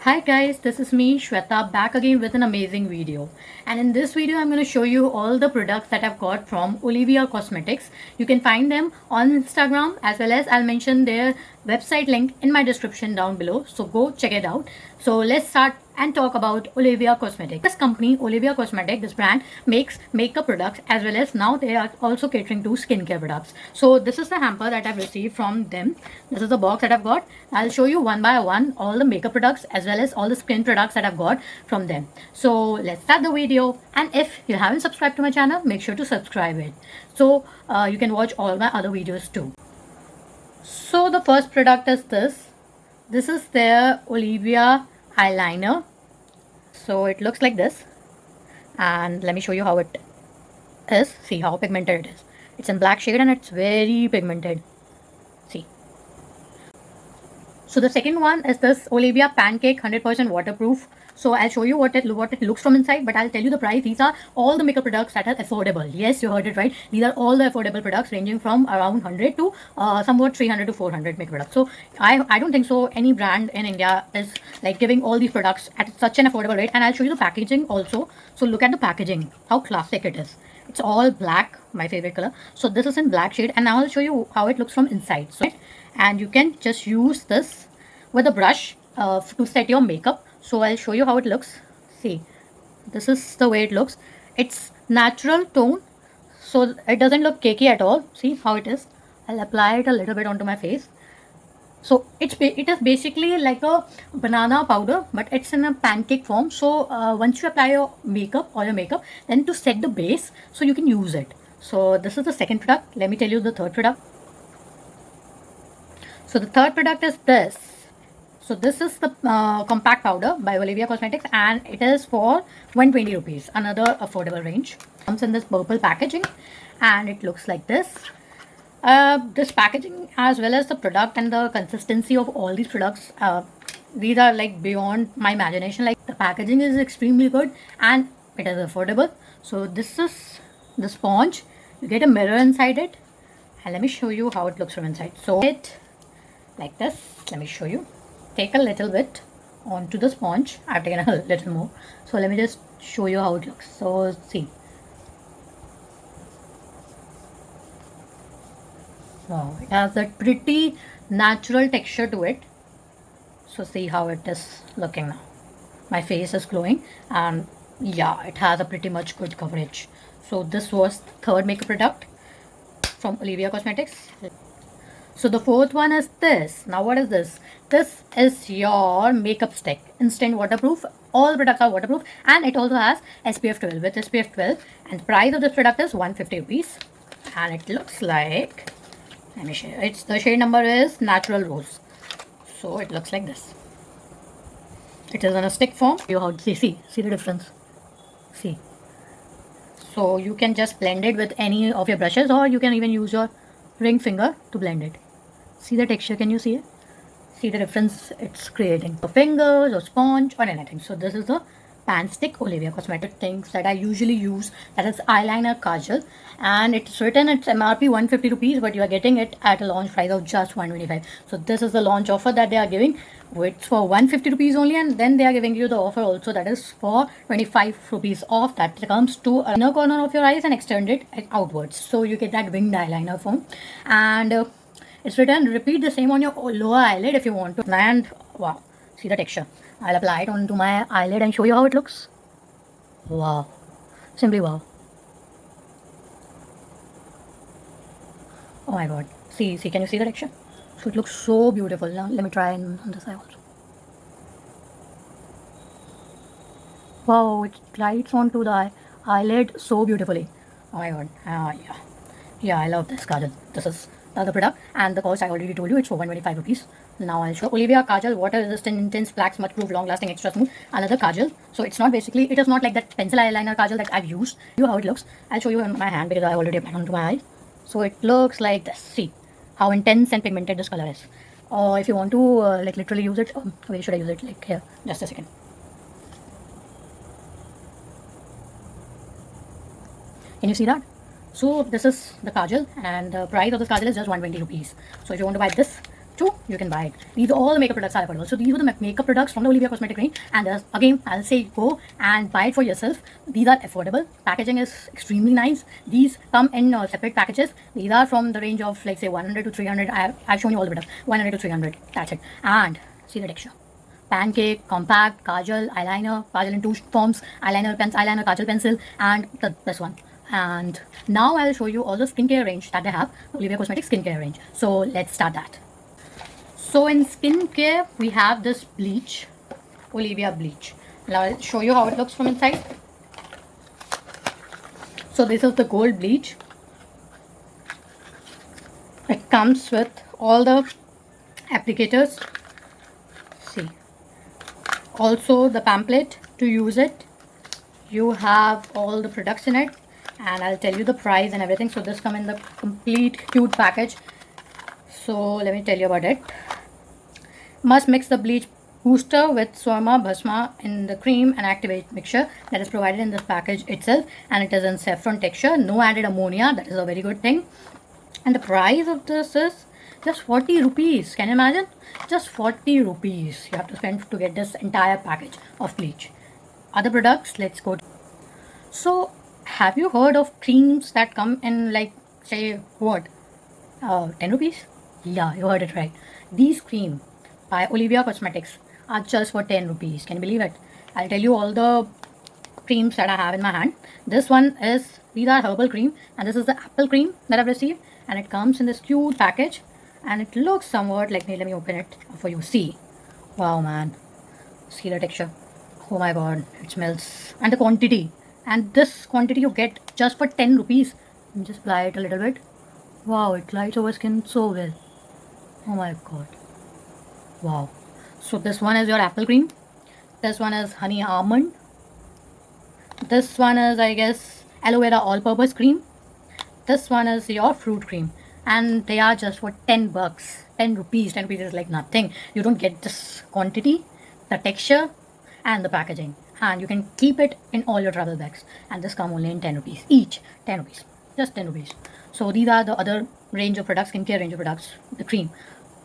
Hi guys, this is me Shweta back again with an amazing video. And in this video I'm going to show you all the products that I've got from Olivia Cosmetics. You can find them on Instagram as well as I'll mention their website link in my description down below. So go check it out. So let's start and talk about Olivia Cosmetics. This company, Olivia Cosmetics, this brand makes makeup products as well as now they are also catering to skincare products. So this is the hamper that I've received from them. This is the box that I've got. I'll show you one by one all the makeup products as well as all the skin products that I've got from them. So let's start the video. And if you haven't subscribed to my channel, make sure to subscribe it. So you can watch all my other videos too. So the first product is this. This is their Olivia eyeliner. So it looks like this, and let me show you how it is. See how pigmented it is. It's in black shade and it's very pigmented. See. So the second one is this Olivia Pancake 100% waterproof. So I'll show you what it looks from inside, but I'll tell you the price. These are all the makeup products that are affordable. Yes, you heard it right. These are all the affordable products ranging from around 100 to somewhat 300 to 400 makeup products. So I don't think so any brand in India is like giving all these products at such an affordable rate. And I'll show you the packaging also. So look at the packaging, how classic it is. It's all black, my favorite color. So this is in black shade, and now I'll show you how it looks from inside. So and you can just use this with a brush to set your makeup. So I'll show you how it looks. See, this is the way it looks. It's natural tone, so it doesn't look cakey at all. See how it is. I'll apply it a little bit onto my face. So it is basically like a banana powder, but it's in a pancake form. So once you apply your makeup, then to set the base, so you can use it. So this is the second product. Let me tell you the third product. So the third product is this. So this is the compact powder by Olivia Cosmetics, and it is for 120 rupees. Another affordable range. Comes in this purple packaging, and it looks like this. This packaging as well as the product and the consistency of all these products, these are like beyond my imagination. Like the packaging is extremely good and it is affordable. So this is the sponge. You get a mirror inside it, and let me show you how it looks from inside. So it like this. Let me show you. Take a little bit onto the sponge. I've taken a little more. So let me just show you how it looks. So see. Wow, it has a pretty natural texture to it. So see how it is looking now. My face is glowing, and yeah, it has a pretty much good coverage. So this was the third makeup product from Olivia Cosmetics. So the fourth one is this. Now what is this? This is your makeup stick. Instant waterproof. All products are waterproof, and it also has SPF 12 with SPF 12. And the price of this product is 150 rupees. And it looks like, let me show you. It's the shade number is Natural Rose. So it looks like this. It is in a stick form. You have to see the difference. See. So you can just blend it with any of your brushes, or you can even use your ring finger to blend it. See the texture, can you see it? See the difference it's creating. For fingers or sponge or anything. So this is the pan stick Olivia Cosmetics things that I usually use. That is eyeliner kajal. And it's written it's MRP 150 rupees, but you are getting it at a launch price of just 125. So this is the launch offer that they are giving. It's for 150 rupees only, and then they are giving you the offer also that is for 25 rupees off. That comes to inner corner of your eyes and extend it outwards. So you get that winged eyeliner form. And it's written repeat the same on your lower eyelid if you want to. And wow, see the texture. I'll apply it onto my eyelid and show you how it looks. Wow, simply wow. Oh my god, see, can you see the texture? So it looks so beautiful. Now let me try on this side also. Wow, it glides onto the eyelid so beautifully. Oh my god, yeah, I love this kajal. This is the other product, and the cost I already told you, it's for 125 rupees. Now I'll show Olivia Kajal, water resistant, intense, flax, smudge proof, long lasting, extra smooth. Another kajal. So it's not basically, it is not like that pencil eyeliner kajal that I've used. You how it looks. I'll show you on my hand because I already applied onto my eye. So it looks like this. See how intense and pigmented this color is. Or if you want to like literally use it, where should I use it? Like here, just a second. Can you see that? So this is the kajal, and the price of this kajal is just 120 rupees. So if you want to buy this to, you can buy it. These all the makeup products are affordable. So these were the makeup products from the Olivia Cosmetic range, and again I'll say go and buy it for yourself. These are affordable. Packaging is extremely nice. These come in separate packages. These are from the range of like say 100 to 300. I've shown you all the products. 100 to 300. That's it. And see the texture. Pancake, compact, kajal, eyeliner, kajal in two forms, eyeliner, eyeliner, kajal pencil, and this one. And now I'll show you all the skincare range that they have, Olivia Cosmetics skincare range. So let's start that. So in skincare, we have this bleach, Olivia bleach. Now I'll show you how it looks from inside. So this is the gold bleach. It comes with all the applicators. See. Also the pamphlet to use it. You have all the products in it, and I'll tell you the price and everything. So this come in the complete cute package. So let me tell you about it. Must mix the bleach booster with Swarma Bhasma in the cream and activate mixture that is provided in this package itself, and it is in saffron texture. No added ammonia. That is a very good thing. And the price of this is just 40 rupees. Can you imagine? Just 40 rupees you have to spend to get this entire package of bleach. Other products, let's go. So have you heard of creams that come in like say what 10 rupees? Yeah, you heard it right. These cream by Olivia Cosmetics are just for 10 rupees. Can you believe it? I'll tell you all the creams that I have in my hand. This one is, these are herbal cream, and this is the apple cream that I've received, and it comes in this cute package, and it looks somewhat like, let me open it for you. See, wow man, see the texture. Oh my god, it smells. And the quantity, and this quantity you get just for 10 rupees. And just apply it a little bit. Wow, it glides over skin so well. Oh my god, wow. So this one is your apple cream, this one is honey almond, this one is I guess aloe vera all purpose cream, this one is your fruit cream, and they are just for 10 bucks. 10 rupees. 10 rupees is like nothing. You don't get this quantity, the texture, and the packaging, and you can keep it in all your travel bags, and this come only in 10 rupees each. 10 rupees, just 10 rupees. So these are the other range of products, skincare range of products, the cream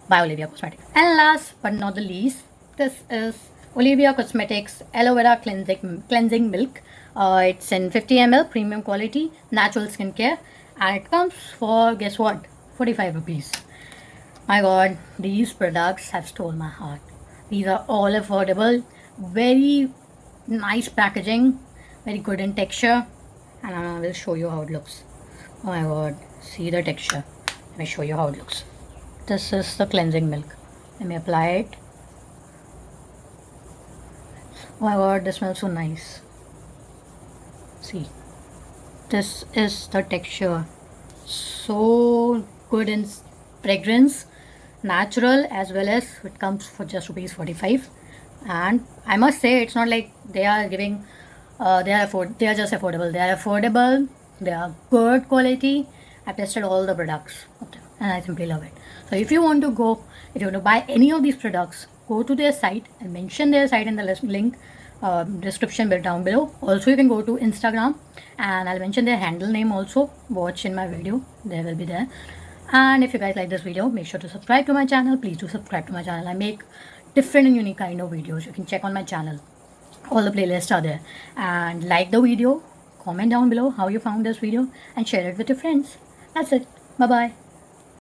by Olivia Cosmetics. And last but not the least, this is Olivia Cosmetics aloe vera cleansing milk. It's in 50 ml, premium quality, natural skincare, and it comes for, guess what, 45 rupees. My god, these products have stolen my heart. These are all affordable, very nice packaging, very good in texture, and I will show you how it looks. Oh my god, see the texture. Let me show you how it looks. This is the cleansing milk. Let me apply it. Oh my god, this smells so nice. See, this is the texture. So good in fragrance, natural, as well as it comes for just rupees 45. And I must say, it's not like they are giving they are just affordable. They are affordable, they are good quality. I've tested all the products of them, and I simply love it. So if you want to buy any of these products, go to their site and mention their site in the link description down below. Also, you can go to Instagram, and I'll mention their handle name also. Watch in my video, they will be there. And if you guys like this video, make sure to subscribe to my channel. Please do subscribe to my channel. I make different and unique kind of videos. You can check on my channel. All the playlists are there. And like the video, comment down below how you found this video, and share it with your friends. That's it. Bye bye.